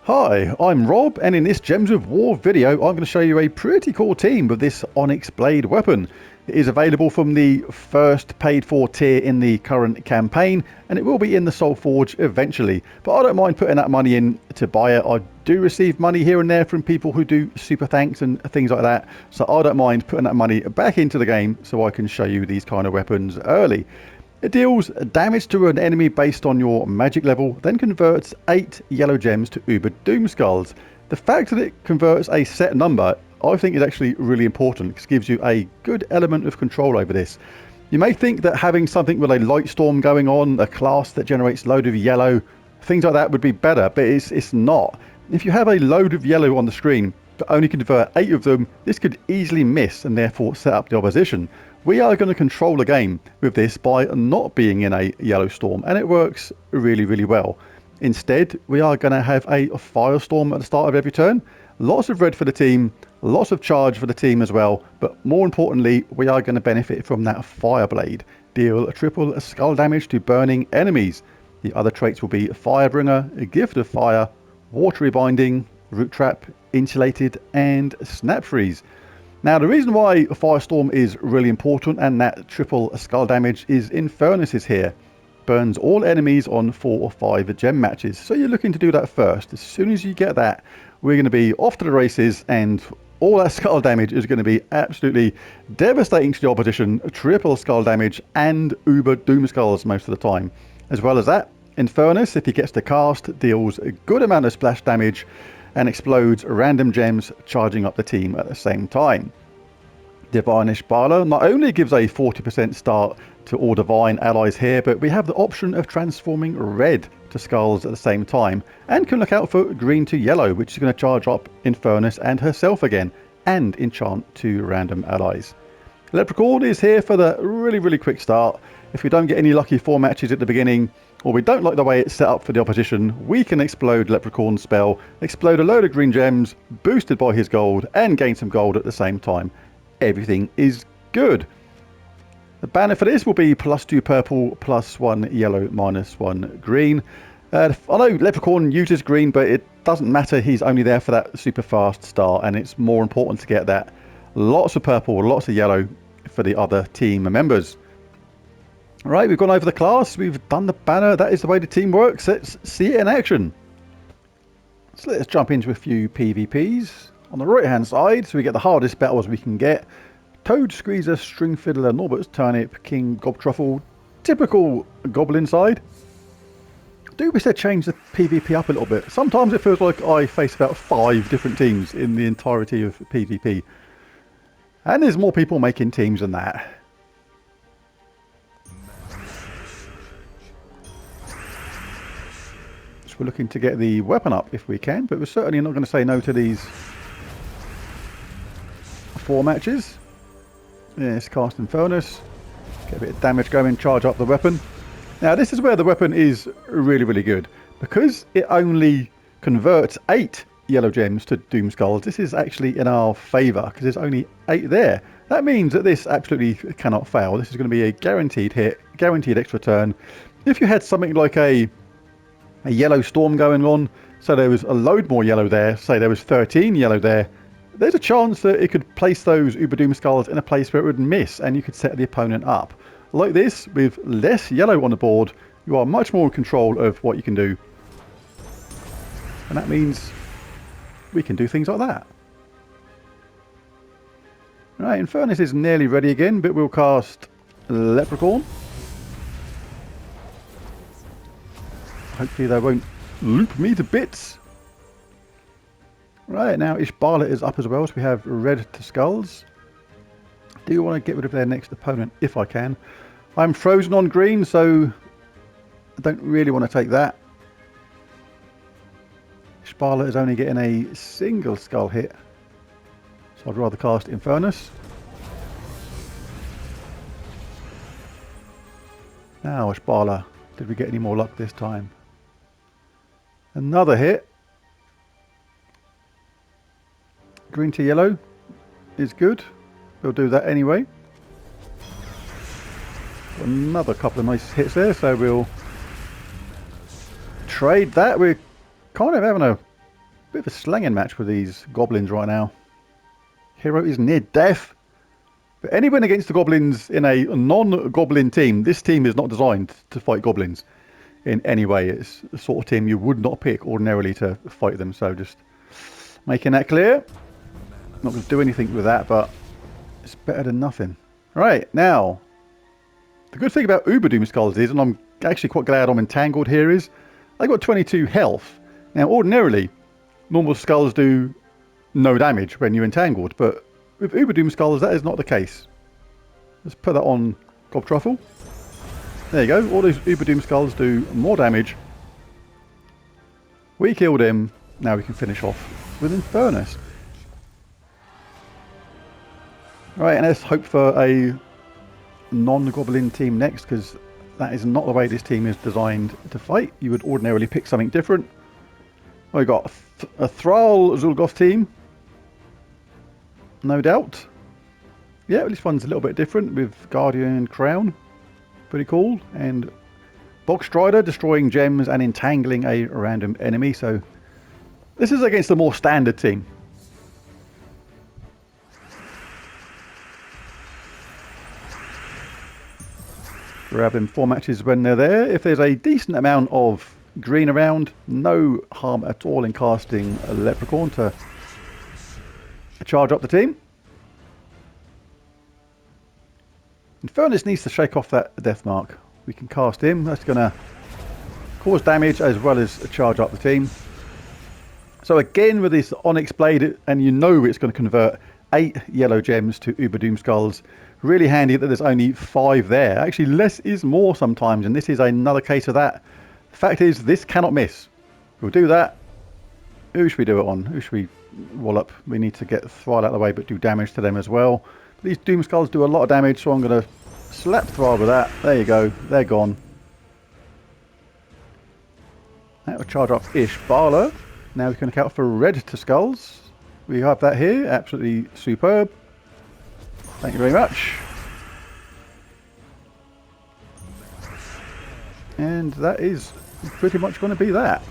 Hi, I'm Rob, and in this Gems of War video I'm going to show you a pretty cool team with this Onyx Blade weapon. It is available from the first paid for tier in the current campaign, and it will be in the Soul Forge eventually, but I don't mind putting that money in to buy it. I do receive money here and there from people who do super thanks and things like that, so I don't mind putting that money back into the game so I can show you these kind of weapons early. It deals damage to an enemy based on your magic level, then converts 8 yellow gems to Uber Doom Skulls. The fact that it converts a set number, I think, is actually really important because it gives you a good element of control over this. You may think that having something with a light storm going on, a class that generates a load of yellow, things like that would be better, but it's not. If you have a load of yellow on the screen but only convert 8 of them, this could easily miss and therefore set up the opposition. We are going to control the game with this by not being in a yellow storm, and it works really, really well. Instead, we are going to have a firestorm at the start of every turn. Lots of red for the team, lots of charge for the team as well, but more importantly, we are going to benefit from that fire blade. Deal a triple skull damage to burning enemies. The other traits will be Firebringer, a Gift of Fire, Watery Binding, Root Trap, Insulated, and Snap Freeze. Now, the reason why Firestorm is really important and that triple skull damage is Infernus is here. Burns all enemies on 4 or 5 gem matches. So you're looking to do that first. As soon as you get that, we're going to be off to the races, and all that skull damage is going to be absolutely devastating to the opposition. Triple skull damage and Uber Doom Skulls most of the time. As well as that, Infernus, if he gets to cast, deals a good amount of splash damage and explodes random gems, charging up the team at the same time. Divine Ishbala not only gives a 40% start to all divine allies here, but we have the option of transforming red to skulls at the same time, and can look out for green to yellow, which is going to charge up Infernus and herself again, and enchant 2 random allies. Leprechaun is here for the really quick start. If we don't get any lucky 4 matches at the beginning, or we don't like the way it's set up for the opposition, we can explode Leprechaun's spell, explode a load of green gems, boosted by his gold, and gain some gold at the same time. Everything is good. The banner for this will be +2 purple, +1 yellow, -1 green. I know Leprechaun uses green, but it doesn't matter. He's only there for that super fast start, and it's more important to get that lots of purple, lots of yellow for the other team members. Right, we've gone over the class, we've done the banner. That is the way the team works. Let's see it in action. So let's jump into a few PvPs. On the right hand side, so we get the hardest battles we can get. Toad, Squeezer, String Fiddler, Norbert's Turnip, King Gobtruffle. Typical Goblin side. Do wish they'd change the PvP up a little bit. Sometimes it feels like I face about 5 different teams in the entirety of PvP. And there's more people making teams than that. We're looking to get the weapon up if we can, but we're certainly not going to say no to these 4 matches. Yes, cast Infernus, get a bit of damage going, charge up the weapon. Now this is where the weapon is really good, because it only converts 8 yellow gems to Doom Skulls. This is actually in our favour because there's only 8 there. That means that this absolutely cannot fail. This is going to be a guaranteed hit, guaranteed extra turn. If you had something like a yellow storm going on, so there was a load more yellow there, say there was 13 yellow there, there's a chance that it could place those Uber Doom Skulls in a place where it would miss, and you could set the opponent up. Like this, with less yellow on the board, you are much more in control of what you can do. And that means we can do things like that. Right, Infernus is nearly ready again, but we'll cast Leprechaun. Hopefully they won't loop me to bits. Right, now Ishbala is up as well, so we have red to skulls. Do want to get rid of their next opponent if I can. I'm frozen on green, so I don't really want to take that. Ishbala is only getting a single skull hit, so I'd rather cast Infernus. Now Ishbala, did we get any more luck this time? Another hit. Green to yellow is good. We'll do that anyway. Another couple of nice hits there, so we'll trade that. We're kind of having a bit of a slanging match with these goblins right now. Hero is near death. But any win against the goblins in a non-goblin team, this team is not designed to fight goblins in any way. It's the sort of team you would not pick ordinarily to fight them, so just making that clear. Not going to do anything with that, but it's better than nothing. Right, now, the good thing about Uber Doom Skulls is, and I'm actually quite glad I'm entangled here, is I got 22 health. Now, ordinarily, normal skulls do no damage when you're entangled, but with Uber Doom Skulls, that is not the case. Let's put that on Gob Truffle. There you go. All those Uber Doom Skulls do more damage. We killed him. Now we can finish off with Infernus. Right, and let's hope for a non-goblin team next, because that is not the way this team is designed to fight. You would ordinarily pick something different. We got a Thrall Zul'Goth team. No doubt. Yeah, this one's a little bit different with Guardian Crown. Pretty cool. And Bog Strider destroying gems and entangling a random enemy. So this is against a more standard team. Grab them 4 matches when they're there. If there's a decent amount of green around, no harm at all in casting a Leprechaun to charge up the team. Infernus needs to shake off that death mark. We can cast him. That's going to cause damage as well as charge up the team. So again with this Onyx Blade, and you know it's going to convert 8 yellow gems to Uber Doom Skulls. Really handy that there's only 5 there. Actually, less is more sometimes, and this is another case of that. The fact is, this cannot miss. We'll do that. Who should we do it on? Who should we wallop? We need to get Thrall out of the way, but do damage to them as well. But these Doom Skulls do a lot of damage, so I'm going to slap Thrall with that. There you go. They're gone. That will charge up Ishbala. Now we can look out for red to skulls. We have that here. Absolutely superb. Thank you very much. And that is pretty much going to be that.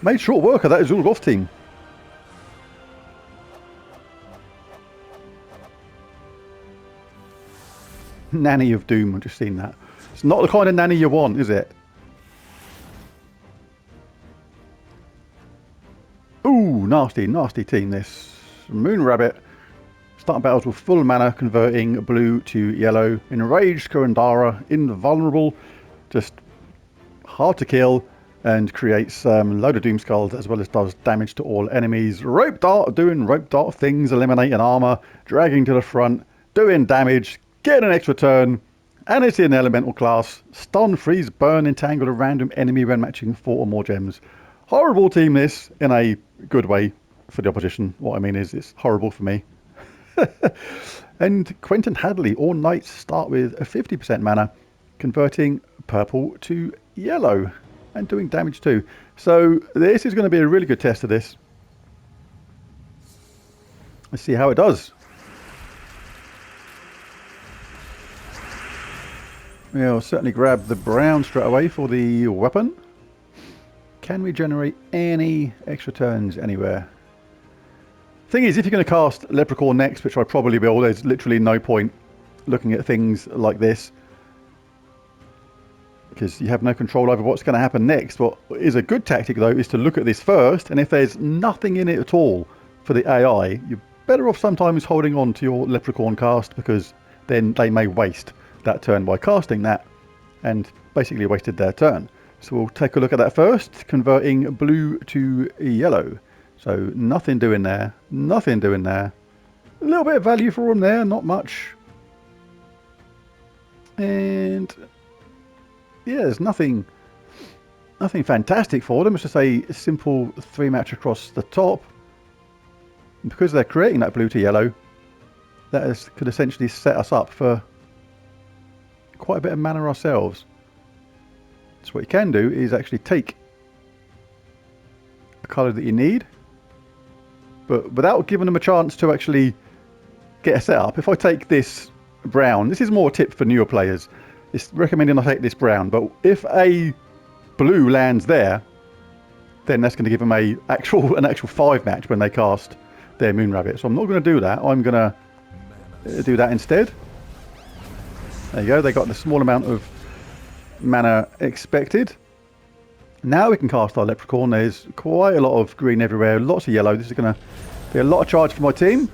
Made short work of that Zul'Goth team. Nanny of Doom, I've just seen that. It's not the kind of nanny you want, is it? Ooh, nasty, nasty team this. Moon Rabbit. Starting battles with full mana, converting blue to yellow. Enraged Kurandara, invulnerable, just hard to kill, and creates a load of Doom Skulls as well as does damage to all enemies. Rope Dart, doing Rope Dart things, eliminating armor, dragging to the front, doing damage, getting an extra turn, and it's in elemental class. Stun, freeze, burn, entangle a random enemy when matching 4 or more gems. Horrible team this, in a good way for the opposition. What I mean is, it's horrible for me. And Quentin Hadley, all knights start with a 50% mana, converting purple to yellow and doing damage too. So this is going to be a really good test of this. Let's see how it does. We'll certainly grab the brown straight away for the weapon. Can we generate any extra turns anywhere? Thing is, if you're going to cast Leprechaun next, which I probably will, there's literally no point looking at things like this, because you have no control over what's going to happen next. What is a good tactic, though, is to look at this first, and if there's nothing in it at all for the AI, you're better off sometimes holding on to your Leprechaun cast, because then they may waste that turn by casting that, and basically wasted their turn. So we'll take a look at that first, converting blue to yellow. So nothing doing there, nothing doing there. A little bit of value for them there, not much. And yeah, there's nothing fantastic for them. It's just a simple 3 match across the top. And because they're creating that blue to yellow, that could essentially set us up for quite a bit of mana ourselves. So what you can do is actually take a colour that you need, but without giving them a chance to actually get a setup. If I take this brown, this is more a tip for newer players. It's recommending I take this brown, but if a blue lands there, then that's going to give them an actual 5 match when they cast their Moon Rabbit. So I'm not going to do that. I'm going to do that instead. There you go. They got the small amount of mana expected. Now we can cast our Leprechaun. There's quite a lot of green everywhere, lots of yellow. This is going to be a lot of charge for my team.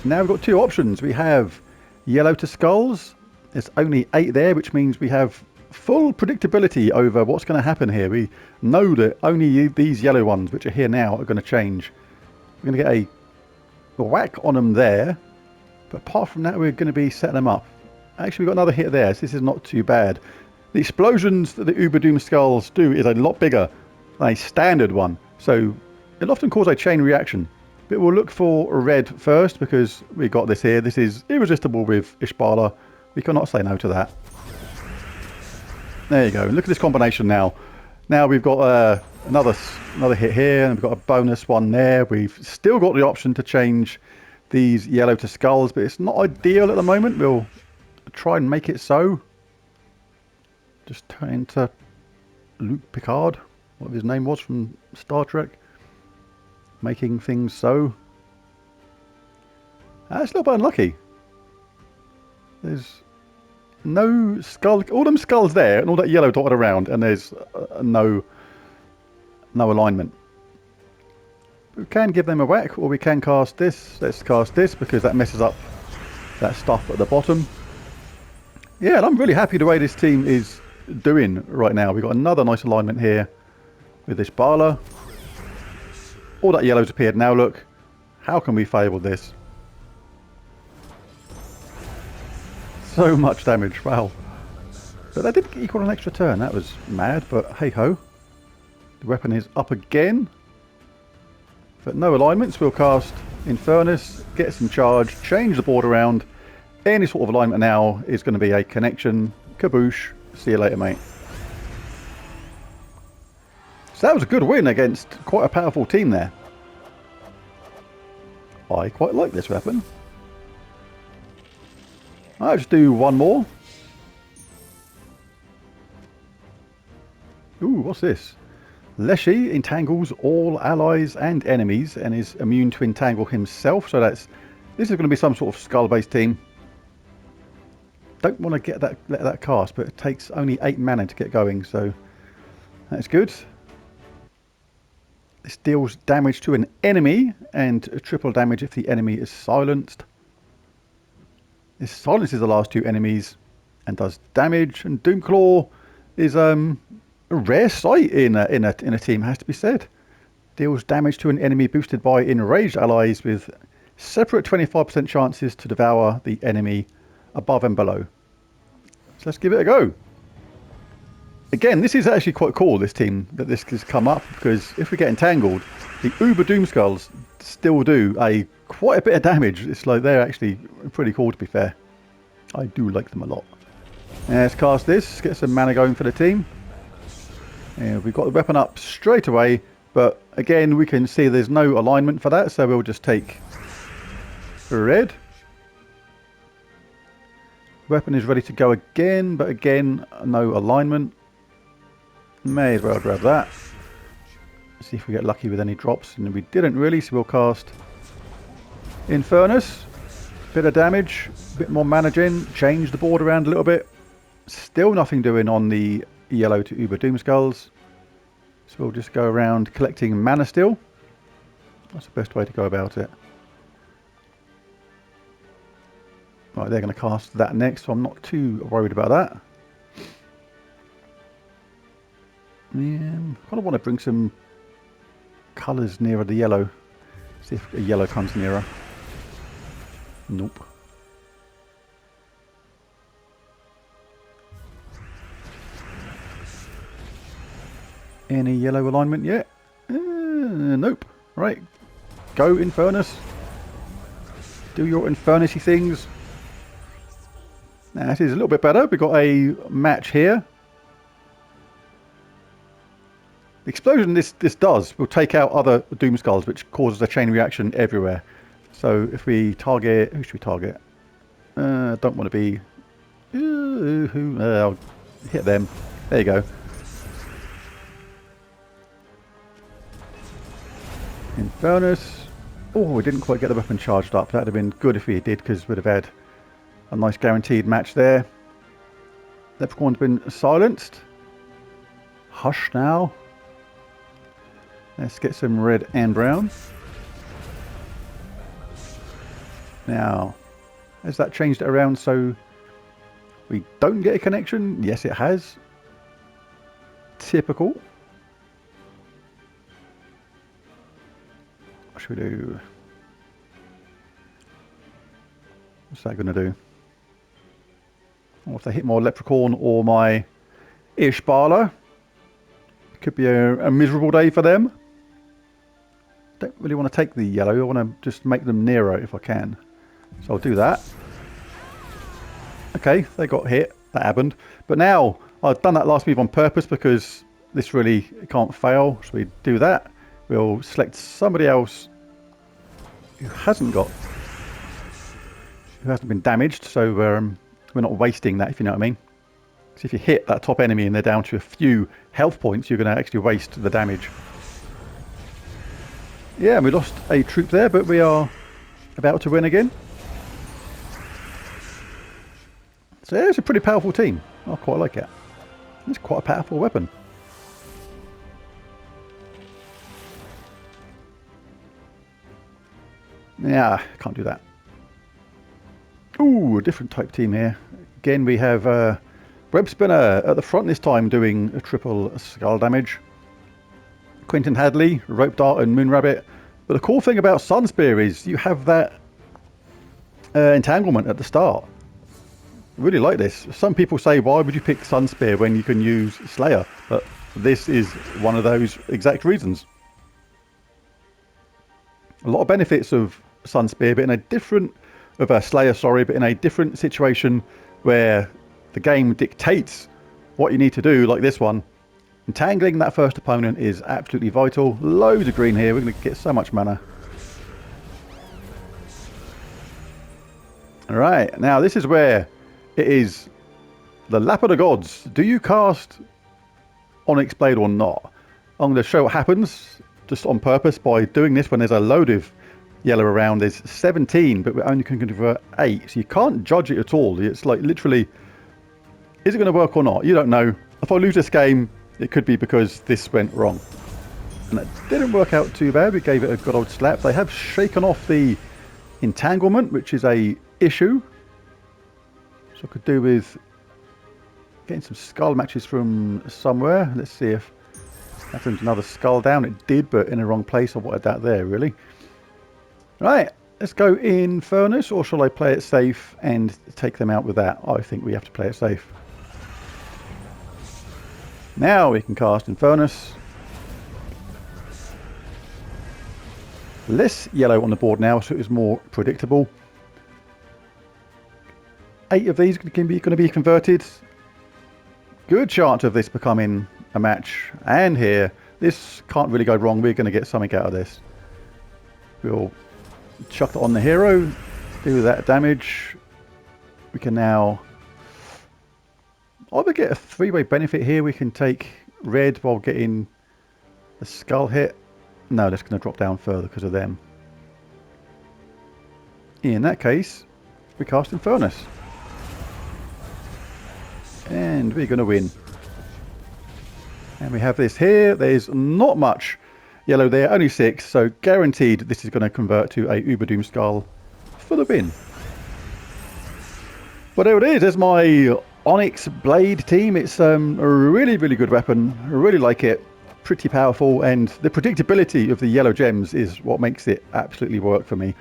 Now we've got 2 options. We have yellow to skulls. There's only 8 there, which means we have full predictability over what's going to happen here. We know that only these yellow ones, which are here now, are going to change. We're going to get a whack on them there. But apart from that, we're going to be setting them up. Actually, we've got another hit there, so this is not too bad. The explosions that the Uber Doom Skulls do is a lot bigger than a standard one. So it'll often cause a chain reaction. But we'll look for a red first because we got this here. This is irresistible with Ishbala. We cannot say no to that. There you go. Look at this combination now. Now we've got another hit here, and we've got a bonus one there. We've still got the option to change these yellow to skulls, but it's not ideal at the moment. We'll try and make it so. Just turn into Luke Picard, whatever his name was from Star Trek. Making things so. That's a little bit unlucky. There's no skull, all them skulls there, and all that yellow dotted around, and there's no alignment. We can give them a whack, or we can cast this. Let's cast this because that messes up that stuff at the bottom. Yeah, and I'm really happy the way this team is doing right now. We've got another nice alignment here with this Bala. All that yellow's appeared. Now look, how can we fail with this? So much damage, wow. But that did equal an extra turn. That was mad, but hey ho. The weapon is up again. But no alignments. We'll cast Infernus, get some charge, change the board around. Any sort of alignment now is going to be a connection. Kaboosh. See you later, mate. So that was a good win against quite a powerful team there. I quite like this weapon. I'll just do one more. Ooh, what's this? Leshy entangles all allies and enemies and is immune to entangle himself. So this is going to be some sort of skull-based team. Don't want to let that cast, but it takes only 8 mana to get going, so that's good. This deals damage to an enemy and triple damage if the enemy is silenced. This silences the last 2 enemies and does damage. And Doomclaw is a rare sight in a team, has to be said. Deals damage to an enemy boosted by enraged allies with separate 25% chances to devour the enemy above and below. So let's give it a go. Again, this is actually quite cool, this team, that this has come up, because if we get entangled, the Uber Doomskulls still do quite a bit of damage. It's like they're actually pretty cool, to be fair. I do like them a lot. Let's cast this, get some mana going for the team. And we've got the weapon up straight away, but again, we can see there's no alignment for that, so we'll just take red. Weapon is ready to go again, but again, no alignment. May as well grab that. See if we get lucky with any drops, and we didn't really, so we'll cast Infernus. Bit of damage, bit more mana gen, change the board around a little bit. Still nothing doing on the yellow to Uber Doomskulls. So we'll just go around collecting mana still. That's the best way to go about it. Right, they're going to cast that next, so I'm not too worried about that. Yeah, I kind of want to bring some colours nearer the yellow. See if a yellow comes nearer. Nope. Any yellow alignment yet? Nope. Right. Go, Infernus. Do your Infernus-y things. Now, this is a little bit better. We've got a match here. The explosion this does will take out other Doomskulls, which causes a chain reaction everywhere. So if we target... Who should we target? Don't want to be I'll hit them. There you go. Infernus. Oh, we didn't quite get the weapon charged up. That would have been good if we did, because we'd have had a nice guaranteed match there. Leprechaun's been silenced. Hush now. Let's get some red and brown. Now, has that changed it around so we don't get a connection? Yes, it has. Typical. What should we do? What's that going to do? Or if they hit my leprechaun or my Ishbala, could be a miserable day for them. Don't really want to take the yellow. I want to just make them Nero if I can. So I'll do that. Okay, they got hit. That happened. But now, I've done that last move on purpose because this really can't fail. So we do that. We'll select somebody else who hasn't been damaged. So we're not wasting that, if you know what I mean. Because if you hit that top enemy and they're down to a few health points, you're going to actually waste the damage. Yeah, we lost a troop there, but we are about to win again. So yeah, it's a pretty powerful team. I quite like it. It's quite a powerful weapon. Yeah, can't do that. Ooh, a different type team here. Again, we have Web Spinner at the front this time doing a triple skull damage. Quentin Hadley, Rope Dart and Moon Rabbit. But the cool thing about Sunspear is you have that entanglement at the start. I really like this. Some people say, why would you pick Sunspear when you can use Slayer? But this is one of those exact reasons. A lot of benefits of Sunspear, but in a different... Slayer, sorry, but in a different situation where the game dictates what you need to do, like this one. Entangling that first opponent is absolutely vital. Loads of green here. We're going to get so much mana. Alright, now this is where it is the lap of the gods. Do you cast Onyx Blade or not? I'm going to show what happens just on purpose by doing this when there's a load of yellow around. There's 17, but we only can convert 8. So you can't judge it at all. It's like literally, is it going to work or not? You don't know. If I lose this game, it could be because this went wrong. And that didn't work out too bad. We gave it a good old slap. They have shaken off the entanglement, which is a issue. So I could do with getting some skull matches from somewhere. Let's see if that brings another skull down. It did, but in the wrong place. I wanted that there, really. Right, let's go Infernus, or shall I play it safe and take them out with that? I think we have to play it safe. Now we can cast Infernus. Less yellow on the board now, so it is more predictable. 8 of these going to be converted. Good chance of this becoming a match. And here, this can't really go wrong. We're going to get something out of this. We'll chuck it on the hero, do that damage. We can now either get a 3-way benefit here. We can take red while getting a skull hit. No, that's going to drop down further because of them. In that case, we cast Infernus. And we're going to win. And we have this here. There's not much yellow there, only 6, so guaranteed this is going to convert to a Uber Doom Skull for the win. But there it is, there's my Onyx Blade team. It's a really, really good weapon. I really like it. Pretty powerful, and the predictability of the yellow gems is what makes it absolutely work for me.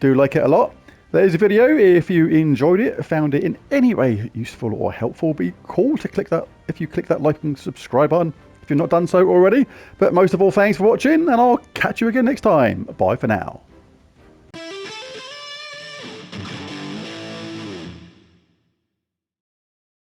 Do like it a lot. There's a video. If you enjoyed it, found it in any way useful or helpful, be cool to click that if you click that like and subscribe button if you've not done so already. But most of all, thanks for watching, and I'll catch you again next time. Bye for now.